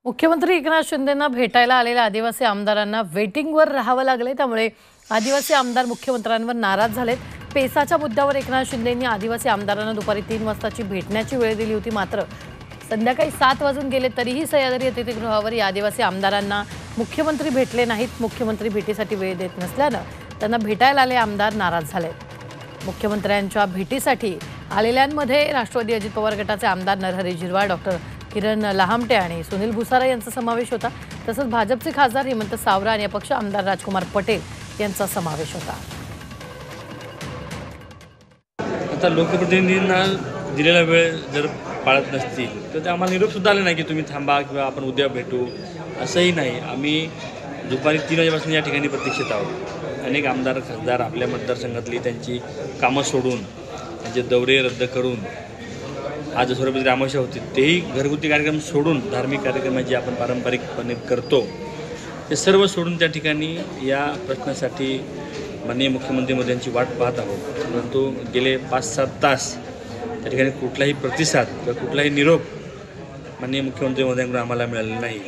मुख्यमंत्री एकनाथ शिंदेंना भेटायला आलेल्या आदिवासी आमदारांना वेटिंगवर राहावं लागले। त्यामुळे आदिवासी आमदार मुख्यमंत्र्यांवर नाराज झालेत। पेसाच्या मुद्द्यावर एकनाथ शिंदेंनी आदिवासी आमदारांना दुपारी 3 वाजताची भेटण्याची वेळ दिली होती। मात्र संध्याकाळी 7 वाजून गेले तरीही सह्याद्री अतिथीगृहावर या आदिवासी आमदारांना मुख्यमंत्री भेटले नाहीत। मुख्यमंत्री भेटीसाठी वेळ देत नसल्यानं त्यांना भेटायला आले आमदार नाराज झालेत। मुख्यमंत्र्यांच्या भेटीसाठी आलेल्यांमध्ये राष्ट्रवादी अजित पवार गटाचे आमदार नरहरी झिरवाळ, डॉक्टर किरण लहामटे आणि सुनील भुसारा यांचा समावेश होता। तसंच भाजपचे खासदार हेमंत सावरा आणि अपक्ष आमदार राजकुमार पटेल यांचा समावेश होता। आता लोकप्रतिनिधींना दिलेला वेळ जर पाळत नसतील तर ते आम्हाला निरोप सुद्धा आले नाही की तुम्ही थांबा किंवा आपण उद्या भेटू, असंही नाही। आम्ही दुपारी 3 वाजेपासून या ठिकाणी प्रतीक्षेत आहोत। अनेक आमदार खासदार आपल्या मतदारसंघातली त्यांची कामं सोडून, त्यांचे दौरे रद्द करून, आज दसऱ्याची अमावस्या होती तेही घरगुती कार्यक्रम सोडून, धार्मिक कार्यक्रम जे आपण पारंपरिकपणे करतो ते सर्व सोडून त्या ठिकाणी या प्रश्नासाठी माननीय मुख्यमंत्री मोदींची वाट पाहत आहोत। परंतु गेले 5-7 तास त्या ठिकाणी कुठलाही प्रतिसाद किंवा कुठलाही निरोप माननीय मुख्यमंत्री मोदींकडून आम्हाला मिळालेला नाही।